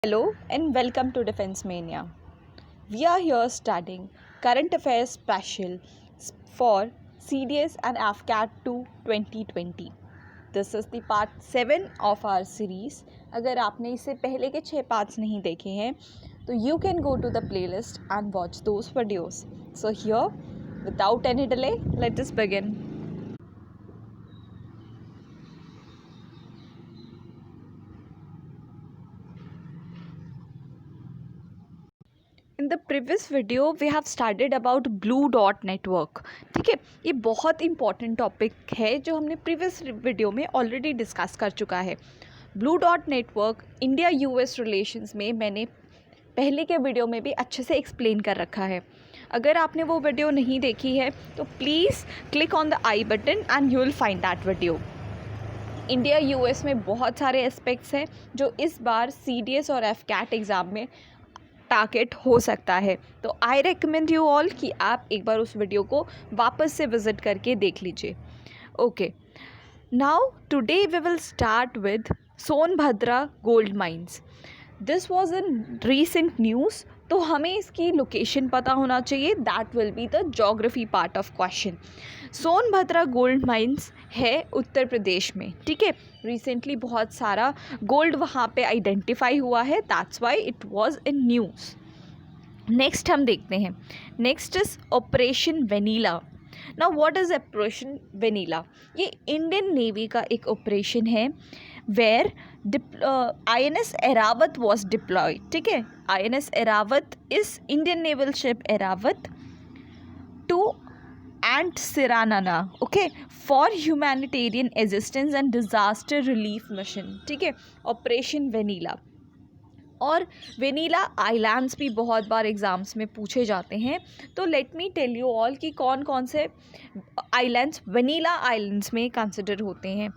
Hello and welcome to Defense Mania. We are here studying current affairs special for CDS and AFCAT 2 2020. This is the part 7 of our series. अगर आपने इससे पहले के 6 parts नहीं देखे हैं तो you can go to the playlist and watch those videos. So here, without any delay, let us begin. In the previous video we have started about Blue Dot Network. ठीक है, ये बहुत इंपॉर्टेंट टॉपिक है जो हमने previous video में already discuss कर चुका है. Blue Dot Network India US relations में मैंने पहले के वीडियो में भी अच्छे से एक्सप्लेन कर रखा है. अगर आपने वो वीडियो नहीं देखी है तो please click on the I button and you will find that video. India US में बहुत सारे एस्पेक्ट्स हैं जो इस बार CDS और AFCAT एग्ज़ाम में टारगेट हो सकता है. तो आई रिकमेंड यू ऑल कि आप एक बार उस वीडियो को वापस से विज़िट करके देख लीजिए. Okay, now today we will start with Sonbhadra gold mines. This was in recent news, तो हमें इसकी लोकेशन पता होना चाहिए. That will be the geography part of question. Sonbhadra gold mines है उत्तर प्रदेश में. ठीक है, रिसेंटली बहुत सारा गोल्ड वहाँ पे आइडेंटिफाई हुआ है. That's why it was in news. Next हम देखते हैं. Next is operation vanilla. Now what is operation vanilla? ये इंडियन नेवी का एक ऑपरेशन है where INS Airavat was deployed. ठीक है, INS Airavat is Indian naval ship Airavat to Antsiranana, okay, for humanitarian assistance and disaster relief mission. ठीक है, operation vanilla. और vanilla islands भी बहुत बार एग्ज़ाम्स में पूछे जाते हैं. तो let me tell you all कि कौन कौन से आइलैंड्स वेनिला आइलैंड्स में कंसिडर होते हैं.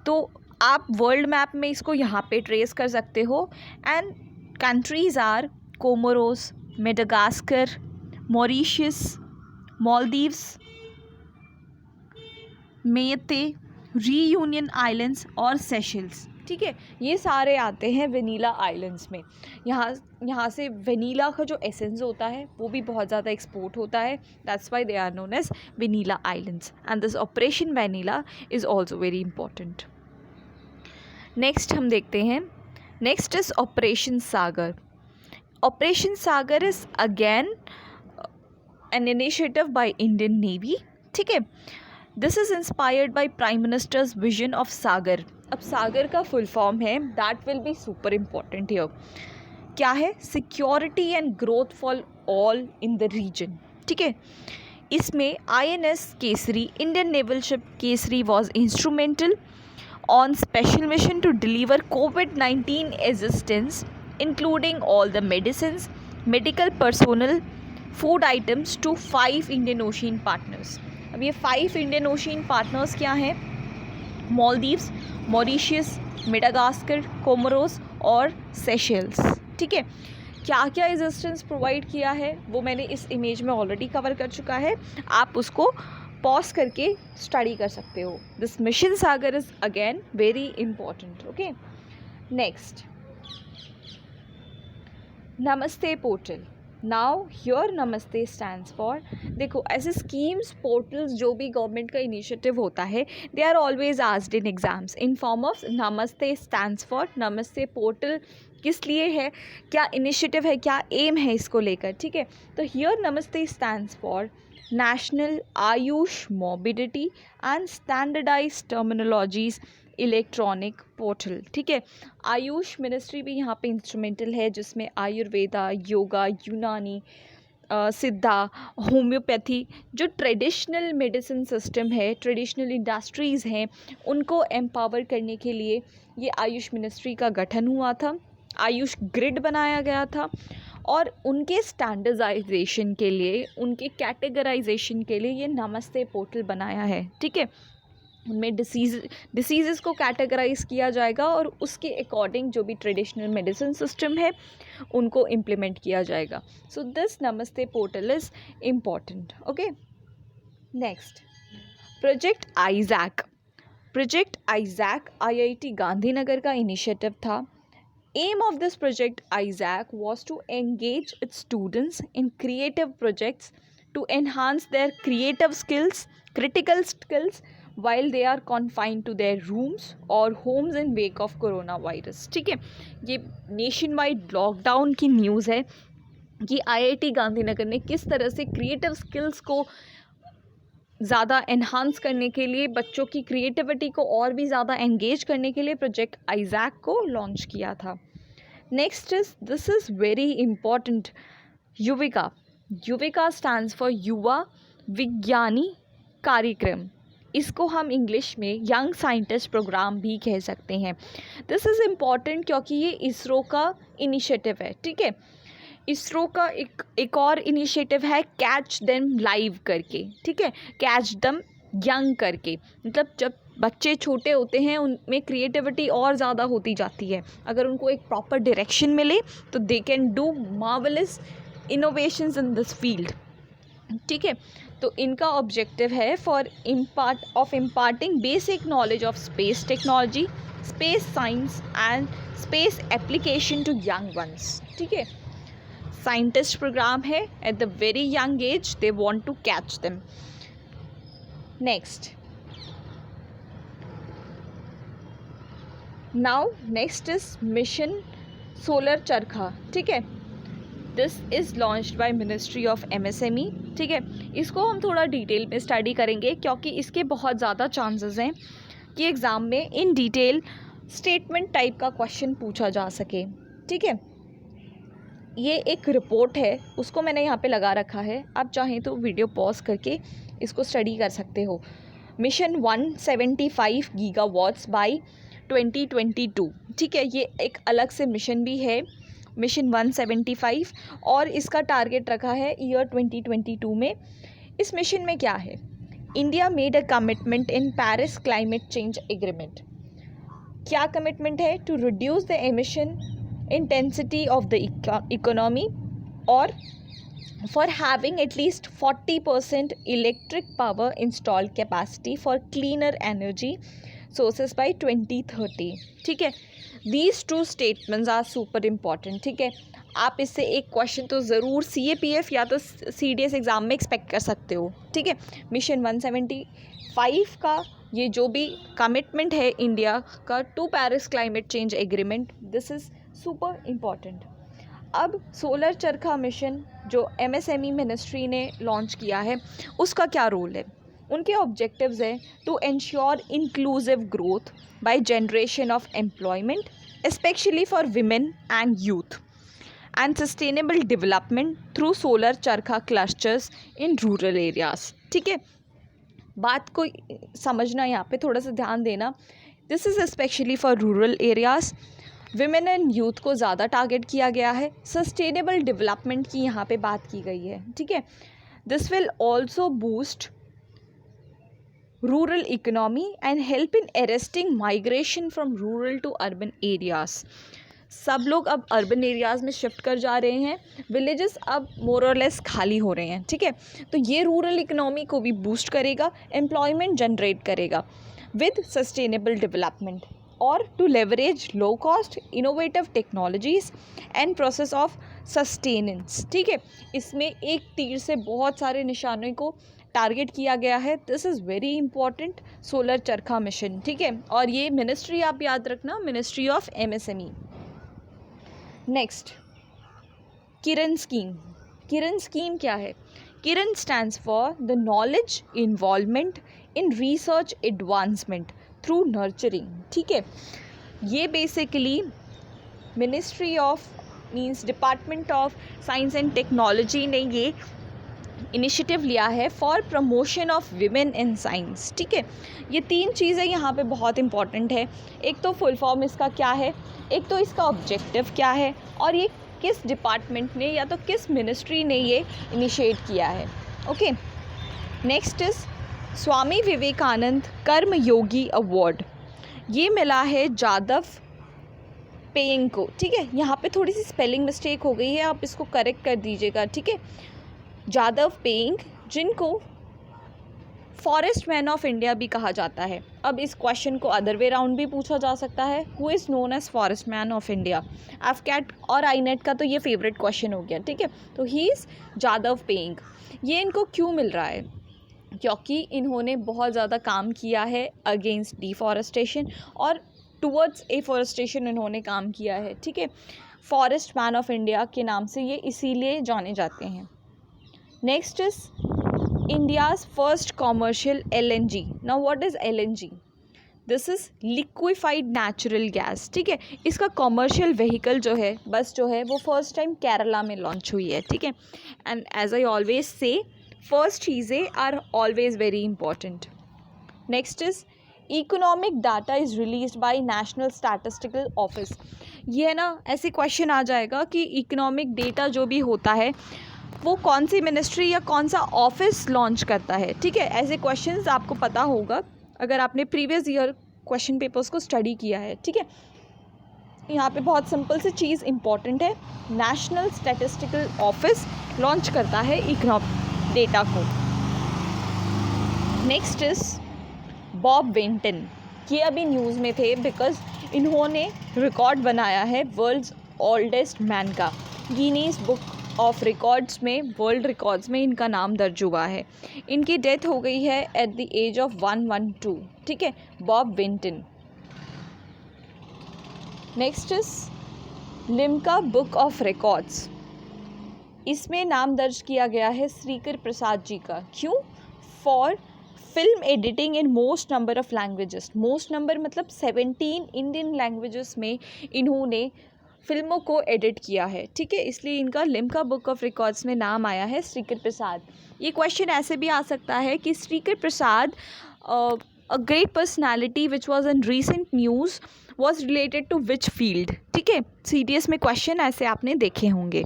तो आप वर्ल्ड मैप में इसको यहाँ पे ट्रेस कर सकते हो. And countries are Comoros, Madagascar, Mauritius, Maldives, Mayotte, Reunion islands और सेशल्स. ठीक है, ये सारे आते हैं वेनिला आइलैंड्स में. यहाँ से वेनिला का जो एसेंस होता है वो भी बहुत ज़्यादा एक्सपोर्ट होता है. That's why they are known as vanilla islands and this operation vanilla is also very important. Next हम देखते हैं. Next is operation Sagar. Operation Sagar is again an initiative by Indian navy. ठीक है, this is inspired by prime minister's vision of Sagar. अब सागर का full form है, that will be super important here. क्या है? Security and growth for all in the reason. ठीक है, इसमें INS Kesari, Indian naval ship Kesari was instrumental on special mission to deliver COVID-19 assistance including all the medicines, medical personnel, food items to 5 Indian Ocean partners. अब ये 5 Indian Ocean partners क्या हैं? Maldives, Mauritius, Madagascar, Comoros और Seychelles. ठीक है, क्या क्या assistance provide किया है वो मैंने इस इमेज में ऑलरेडी कवर कर चुका है. आप उसको पॉज करके स्टडी कर सकते हो. This mission Sagar is again very important. Okay, next नमस्ते पोर्टल. नाउ योर नमस्ते स्टैंड्स फॉर, देखो ऐसे स्कीम्स पोर्टल्स जो भी गवर्नमेंट का इनिशिएटिव होता है they are always asked in exams in form of Namaste stands for. Namaste portal किस लिए है, क्या इनिशिएटिव है, क्या एम है इसको लेकर. ठीक है, तो here Namaste stands for national Ayush mobility and standardize terminologies electronic portal. ठीक है, आयुष मिनिस्ट्री भी यहाँ पे इंस्ट्रूमेंटल है जिसमें आयुर्वेदा, योगा, यूनानी, सिद्धा, होम्योपैथी, जो ट्रेडिशनल मेडिसिन सिस्टम है, ट्रेडिशनल इंडस्ट्रीज़ हैं, उनको एम्पावर करने के लिए ये आयुष मिनिस्ट्री का गठन हुआ था. आयुष ग्रिड बनाया गया था और उनके स्टैंडर्डाइजेशन के लिए, उनके कैटेगराइजेशन के लिए ये नमस्ते पोर्टल बनाया है. ठीक है, उनमें डिसीज़ को कैटेगराइज किया जाएगा और उसके अकॉर्डिंग जो भी ट्रेडिशनल मेडिसिन सिस्टम है उनको इम्प्लीमेंट किया जाएगा. सो दिस नमस्ते portal is important. Okay, next project Isaac. Project Isaac IIT Gandhinagar का इनिशिएटिव था. Aim of this project ISAC was to engage its students in creative projects to enhance their creative skills, critical skills, while they are confined to their rooms or homes in wake of coronavirus. ठीक है, ये nation wide lockdown की news है कि IIT Gandhinagar ने किस तरह से क्रिएटिव स्किल्स को ज़्यादा एनहांस करने के लिए, बच्चों की क्रिएटिविटी को और भी ज़्यादा एंगेज करने के लिए प्रोजेक्ट आइजैक को लॉन्च किया था. Next is, this is very important, Yuvika. Yuvika stands for युवा विज्ञानी कार्यक्रम. इसको हम इंग्लिश में यंग साइंटिस्ट प्रोग्राम भी कह सकते हैं. दिस इज़ इम्पॉर्टेंट क्योंकि ये इसरो का इनिशिएटिव है. ठीक है, इसरो का एक और इनिशिएटिव है कैच देम लाइव करके. ठीक है, कैच देम यंग करके, मतलब जब बच्चे छोटे होते हैं उनमें क्रिएटिविटी और ज़्यादा होती जाती है. अगर उनको एक प्रॉपर डायरेक्शन मिले तो they can do marvellous innovations in this field. ठीक है, तो इनका ऑब्जेक्टिव है for imparting basic knowledge of space technology, space science and space application to young ones. ठीक है, साइंटिस्ट प्रोग्राम है. At the very young age they want to catch them. Next, now next is mission solar charkha. ठीक है, this is launched by ministry of MSME. ठीक है, इसको हम थोड़ा डिटेल में स्टडी करेंगे क्योंकि इसके बहुत ज़्यादा चांसेस हैं कि एग्ज़ाम में इन डिटेल स्टेटमेंट टाइप का क्वेश्चन पूछा जा सके. ठीक है, ये एक रिपोर्ट है, उसको मैंने यहाँ पे लगा रखा है. आप चाहें तो वीडियो पॉज करके इसको स्टडी कर सकते हो. Mission 175 gigawatts by 2022. ठीक है, ये एक अलग से मिशन भी है, मिशन 175, और इसका टारगेट रखा है ईयर 2022 में. इस मिशन में क्या है? India made a commitment in Paris climate change agreement. क्या कमिटमेंट है? To reduce the emission intensity of the economy, or for having at least 40% electric power installed capacity for cleaner energy sources by 2030. ठीक है, these two statements are super important. ठीक है, आप इससे एक question तो ज़रूर CAPF या तो CDS एग्ज़ाम में एक्सपेक्ट कर सकते हो. ठीक है, मिशन 175 का ये जो भी कमिटमेंट है इंडिया का to Paris climate change agreement, this is super important. अब सोलर चरखा मिशन जो MSME मिनिस्ट्री ने लॉन्च किया है, उसका क्या रोल है? उनके ऑब्जेक्टिव्स हैं to ensure inclusive growth by generation of employment specially for women and youth, and sustainable development through solar charkha clusters in rural areas. ठीक है, बात को समझना, यहाँ पे थोड़ा सा ध्यान देना. This is specially for rural areas. Women and youth को ज़्यादा टारगेट किया गया है. सस्टेनेबल डेवलपमेंट की यहाँ पे बात की गई है. ठीक है, this will also boost rural economy and help in arresting migration from rural to urban areas. सब लोग अब अर्बन एरियाज़ में शिफ्ट कर जा रहे हैं, विलेजेस अब मोर और लेस खाली हो रहे हैं. ठीक है, तो ये रूरल इकोनॉमी को भी बूस्ट करेगा, एम्प्लॉयमेंट जनरेट करेगा विद सस्टेनेबल डेवलपमेंट, और to leverage low cost innovative technologies and process of sustenance. ठीक है, इसमें एक तीर से बहुत सारे निशानों को टारगेट किया गया है. This is very important solar charkha mission. ठीक है, और ये मिनिस्ट्री आप याद रखना, ministry of MSME. Next, Kiran scheme. Kiran scheme क्या है? Kiran stands for the knowledge involvement in research advancement through nurturing. ठीक है, ये basically ministry of means department of science and technology ने ये इनिशिएटिव लिया है for promotion of women in science. ठीक है, ये तीन चीज़ें यहाँ पे बहुत इंपॉर्टेंट है. एक तो फुल फॉर्म इसका क्या है, एक तो इसका ऑब्जेक्टिव क्या है, और ये किस डिपार्टमेंट ने या तो किस मिनिस्ट्री ने ये इनिशिएट किया है. Okay, next is Swami Vivekananda कर्म योगी अवार्ड. ये मिला है जादव पेइंग को. ठीक है, यहाँ पे थोड़ी सी स्पेलिंग मिस्टेक हो गई है, आप इसको करेक्ट कर दीजिएगा. ठीक है, जादव पेइंग, जिनको फॉरेस्ट मैन ऑफ इंडिया भी कहा जाता है। अब इस क्वेश्चन को अदर वे राउंड भी पूछा जा सकता है, who is known as forest man of India. AFCAT और आईनेट का तो ये फेवरेट क्वेश्चन हो गया, ठीक है। तो ही इज़ जादव पेंग। ये इनको क्यों मिल रहा है? क्योंकि इन्होंने बहुत ज़्यादा काम किया है अगेंस्ट डिफॉरेस्टेशन और टुवर्ड्स एफॉरेस्टेशन इन्होंने काम किया है, ठीक है। फॉरेस्ट मैन ऑफ इंडिया के नाम से ये इसीलिए जाने जाते हैं। Next is India's first commercial LNG। Now what is LNG? This is liquefied natural gas, ठीक है। इसका कॉमर्शियल व्हीकल जो है, बस जो है, वो फर्स्ट टाइम केरला में लॉन्च हुई है, ठीक है। And as I always say, first चीज़ें are always very important. Next is economic data is released by national statistical office. ये है ना, ऐसे क्वेश्चन आ जाएगा कि इकोनॉमिक डेटा जो भी होता है वो कौन सी मिनिस्ट्री या कौन सा ऑफिस लॉन्च करता है, ठीक है। ऐसे क्वेश्चंस आपको पता होगा अगर आपने प्रीवियस ईयर क्वेश्चन पेपर्स को स्टडी किया है, ठीक है। यहाँ पे बहुत सिंपल सी चीज़ इंपॉर्टेंट है, नेशनल स्टैटिस्टिकल ऑफिस लॉन्च करता है इकोनॉमिक डेटा को। Next is Bob Wenton. ये अभी न्यूज़ में थे बिकॉज इन्होंने रिकॉर्ड बनाया है वर्ल्ड्स ओल्डेस्ट मैन का। गिनीज बुक ऑफ रिकॉर्ड्स में, वर्ल्ड रिकॉर्ड्स में इनका नाम दर्ज हुआ है। इनकी डेथ हो गई है एट द एज ऑफ 112, ठीक है, Bob Wenton. Next is Limca book of records. इसमें नाम दर्ज किया गया है श्रीकर प्रसाद जी का। क्यों? For film editing in most number of languages. Most number मतलब 17 इंडियन लैंग्वेजेस में इन्होंने फिल्मों को एडिट किया है, ठीक है। इसलिए इनका लिम्का बुक ऑफ रिकॉर्ड्स में नाम आया है श्रीकर प्रसाद। ये क्वेश्चन ऐसे भी आ सकता है कि Sreekar Prasad a great personality which was in recent news was related to which field, ठीक है। CDS में क्वेश्चन ऐसे आपने देखे होंगे।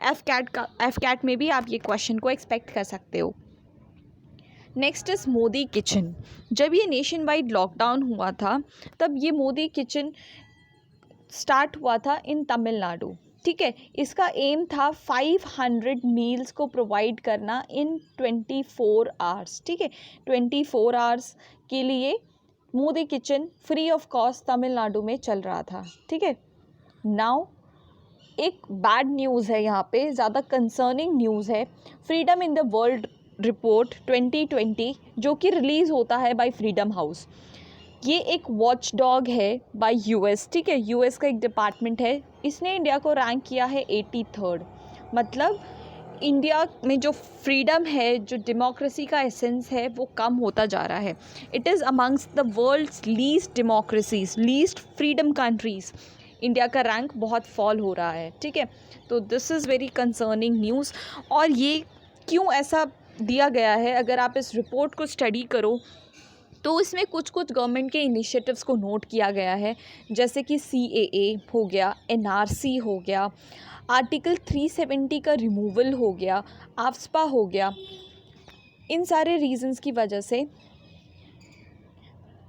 एफकैट में भी आप ये क्वेश्चन को एक्सपेक्ट कर सकते हो। Next is Modi kitchen. जब ये नेशन वाइड लॉकडाउन हुआ था तब ये मोदी किचन स्टार्ट हुआ था इन तमिलनाडु, ठीक है। इसका एम था 500 मील्स को प्रोवाइड करना इन 24 आवर्स, ठीक है। 24 आवर्स के लिए Modi kitchen free of cost Tamil Nadu में चल रहा था, ठीक है। नाउ एक बैड न्यूज़ है यहाँ पे, ज़्यादा कंसर्निंग न्यूज़ है। Freedom in the world report 2020 जो कि रिलीज़ होता है बाय फ्रीडम हाउस। ये एक वॉच डॉग है बाय US, ठीक है। US का एक डिपार्टमेंट है। इसने इंडिया को रैंक किया है 83rd। मतलब इंडिया में जो फ्रीडम है, जो डेमोक्रेसी का एसेंस है, वो कम होता जा रहा है। It is amongst the world's least democracies, least freedom countries. India का रैंक बहुत फॉल हो रहा है, ठीक है। तो this is very concerning news. और ये क्यों ऐसा दिया गया है, अगर आप इस रिपोर्ट को स्टडी करो तो इसमें कुछ कुछ गवर्नमेंट के इनिशिएटिव्स को नोट किया गया है, जैसे कि CAA हो गया, NRC हो गया, आर्टिकल 370 का रिमूवल हो गया, आफ्स्पा हो गया। इन सारे रीजंस की वजह से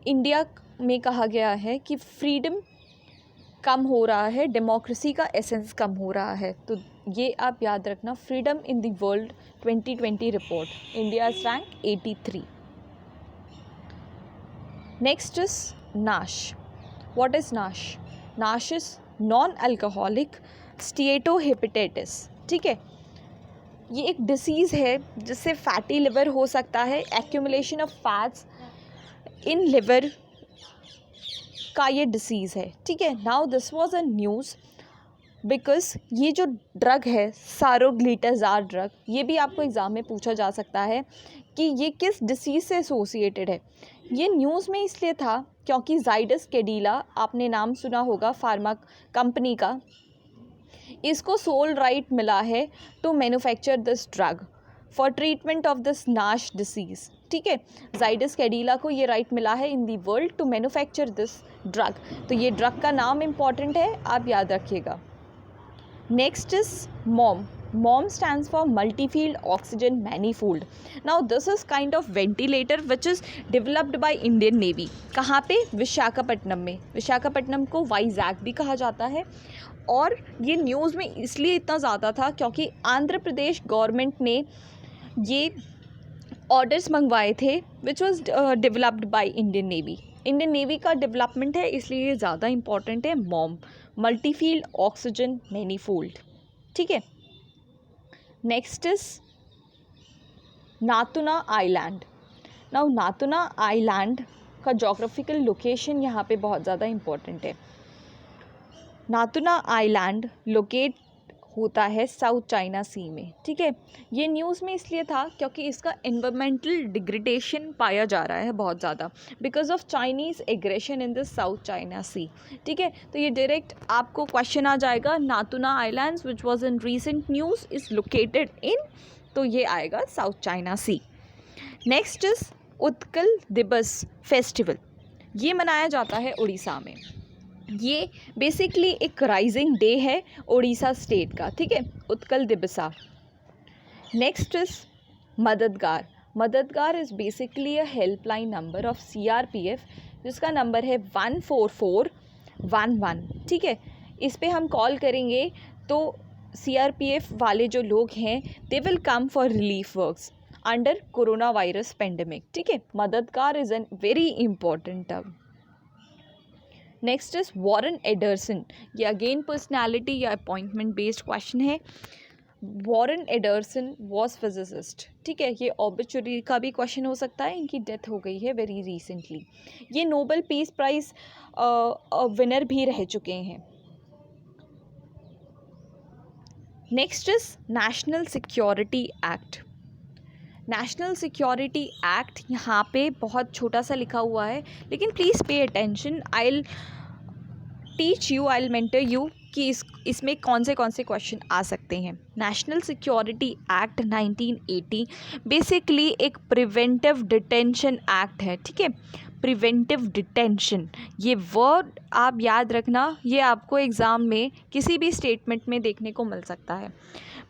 इंडिया में कहा गया है कि फ्रीडम कम हो रहा है, डेमोक्रेसी का एसेंस कम हो रहा है। तो ये आप याद रखना, freedom in the world 2020 report, India is rank 83। Next is नाश। व्हाट इज़ नाश? नाश इज़ नॉन अल्कोहलिक स्टीएटोहेपेटाइटिस, ठीक है। ये एक डिसीज़ है जिससे फैटी लिवर हो सकता है, accumulation of fats in liver का ये डिसीज़ है, ठीक है। Now this was a news because ये जो ड्रग है सारोग्लिटाज़ार ड्रग, ये भी आपको एग्ज़ाम में पूछा जा सकता है कि ये किस डिसीज़ से एसोसिएटेड है। ये न्यूज़ में इसलिए था क्योंकि जाइडस कैडिला, आपने नाम सुना होगा फार्मा कंपनी का, इसको सोल राइट मिला है to manufacture this drug for treatment of this NASH disease, ठीक है। जाइडस कैडिला को ये राइट मिला है in the world to manufacture this drug. तो ये ड्रग का नाम इम्पॉर्टेंट है, आप याद रखिएगा। Next is mom. MOM stands for multi-field oxygen manifold. Now this is kind of ventilator which is developed by Indian Navy. कहाँ पे? विशाखापट्टनम में। विशाखापट्टनम को वाइजैक भी कहा जाता है। और ये न्यूज़ में इसलिए इतना ज़्यादा था क्योंकि आंध्र प्रदेश गवर्नमेंट ने ये ऑर्डर्स मंगवाए थे which was developed by Indian navy. Indian navy का डेवलपमेंट है इसलिए ये ज़्यादा इंपॉर्टेंट है। MOM, multifield oxygen manifold. ठीक है, next is Natuna island. Now Natuna island का जोग्राफिकल लोकेशन यहाँ पे बहुत ज़्यादा इम्पोर्टेंट है। नातुना आइलैंड लोकेट होता है साउथ चाइना सी में। ठीक है, ये न्यूज़ में इसलिए था क्योंकि इसका एनवायरमेंटल डिग्रेडेशन पाया जा रहा है बहुत ज़्यादा because of Chinese aggression in the South China Sea. ठीक है, तो ये डायरेक्ट आपको क्वेश्चन आ जाएगा, Natuna islands which was in recent news is located in, तो ये आएगा South China Sea. Next is Utkal Divas festival. ये मनाया जाता है उड़ीसा में। ये बेसिकली एक राइजिंग डे है उड़ीसा स्टेट का। ठीक है, उत्कल दिवसा। नेक्स्ट इज मददगार। मददगार is basically a helpline number of CRPF जिसका नंबर है 14411। ठीक है, इस पे हम कॉल करेंगे तो CRPF वाले जो लोग हैं they will come for relief works under corona virus pandemic. ठीक है, मददगार is an very important term. Next is Warren Anderson. ये अगेन पर्सनैलिटी या अपॉइंटमेंट बेस्ड क्वेश्चन है। Warren Anderson was physicist. ठीक है, ये ऑब्चुरी का भी क्वेश्चन हो सकता है, इनकी डेथ हो गई है वेरी रिसेंटली। ये नोबेल पीस प्राइज़ विनर भी रह चुके हैं। Next is national security act. National security act यहाँ पे बहुत छोटा सा लिखा हुआ है लेकिन please pay attention. I will teach you, I will mentor you कि इसमें कौन से क्वेश्चन आ सकते हैं। नेशनल सिक्योरिटी एक्ट 1980 बेसिकली एक प्रिवेंटिव डिटेंशन एक्ट है। ठीक है, प्रिवेंटिव डिटेंशन, ये वर्ड आप याद रखना, ये आपको एग्ज़ाम में किसी भी स्टेटमेंट में देखने को मिल सकता है।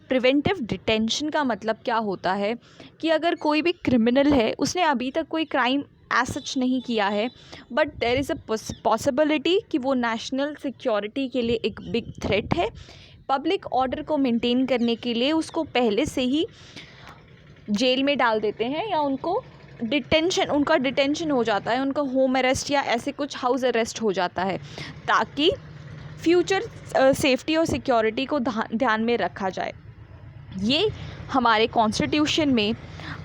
प्रिवेंटिव डिटेंशन का मतलब क्या होता है कि अगर कोई भी क्रिमिनल है, उसने अभी तक कोई क्राइम एज सच नहीं किया है but there is a possibility कि वो नेशनल सिक्योरिटी के लिए एक बिग थ्रेट है, पब्लिक ऑर्डर को मेंटेन करने के लिए उसको पहले से ही जेल में डाल देते हैं या उनका डिटेंशन हो जाता है, उनका होम अरेस्ट या ऐसे कुछ हाउस अरेस्ट हो जाता है ताकि फ्यूचर सेफ्टी और सिक्योरिटी को ध्यान में रखा जाए। ये हमारे कॉन्स्टिट्यूशन में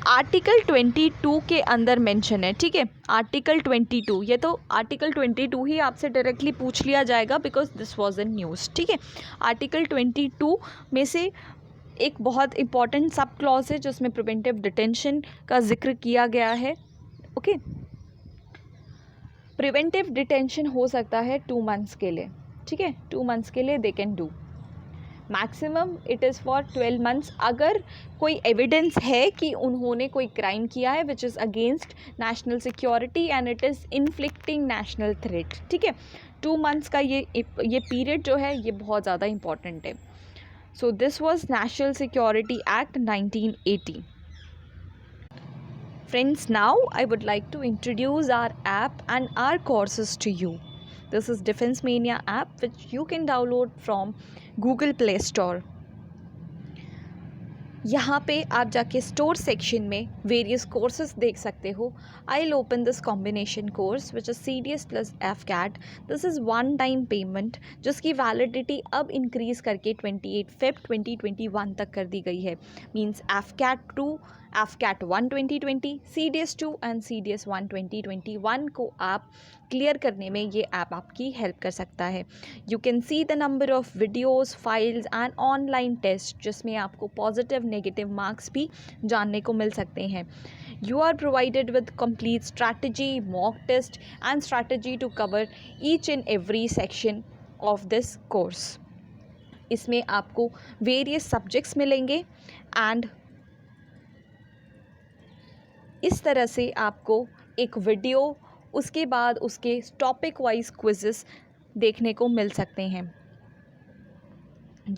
आर्टिकल 22 के अंदर मेंशन है। ठीक है, आर्टिकल 22, ये तो आर्टिकल 22 ही आपसे डायरेक्टली पूछ लिया जाएगा because this was in news. ठीक है, आर्टिकल 22 में से एक बहुत इंपॉर्टेंट सब क्लॉज है जिसमें प्रिवेंटिव डिटेंशन का जिक्र किया गया है। ओके, प्रिवेंटिव डिटेंशन हो सकता है 2 मंथ्स के लिए। ठीक है, 2 मंथ्स के लिए दे can do. Maximum it is for 12 months अगर कोई एविडेंस है कि उन्होंने कोई क्राइम किया है which is against national security and it is inflicting national threat. ठीक है, 2 मंथ्स का ये पीरियड जो है ये बहुत ज़्यादा इंपॉर्टेंट है। So this was national security act 1980। Friends, now I would like to introduce our app and our courses to you. This is Defense Mania app which you can download from Google Play Store. यहाँ पे आप जाके store section में various courses देख सकते हो। I will open this combination course which is CDS plus FCAT। This is one time payment जिसकी validity अब इंक्रीज़ करके 28 Feb 2021 तक कर दी गई है। Means FCAT 2, FCAT 1 2020, CDS 2 and CDS 1 2021 को आप क्लियर करने में ये ऐप आपकी हेल्प कर सकता है। You can see the number of videos, files and online test जिसमें आपको पॉजिटिव नेगेटिव मार्क्स भी जानने को मिल सकते हैं। You are provided with complete strategy, mock test and strategy to cover each and every section of this course. इसमें आपको various subjects मिलेंगे and इस तरह से आपको एक वीडियो, उसके बाद उसके टॉपिक वाइज क्विज़ेस देखने को मिल सकते हैं।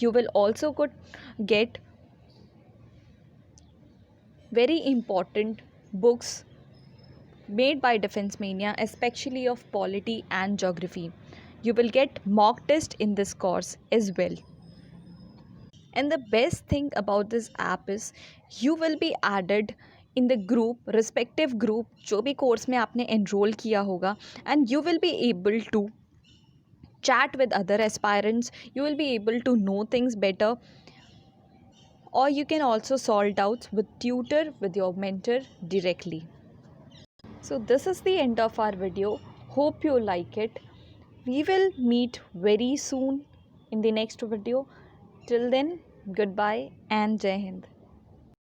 You will also get very important books made by Defense Mania, especially of polity and geography. You will get mock test in this course as well. And the best thing about this app is you will be added in the group, respective group, जो भी course में आपने enrol किया होगा, and you will be able to chat with other aspirants. You will be able to know things better, or you can also solve doubts with tutor, with your mentor directly. So this is the end of our video. Hope you like it. We will meet very soon in the next video. Till then, goodbye and Jai Hind.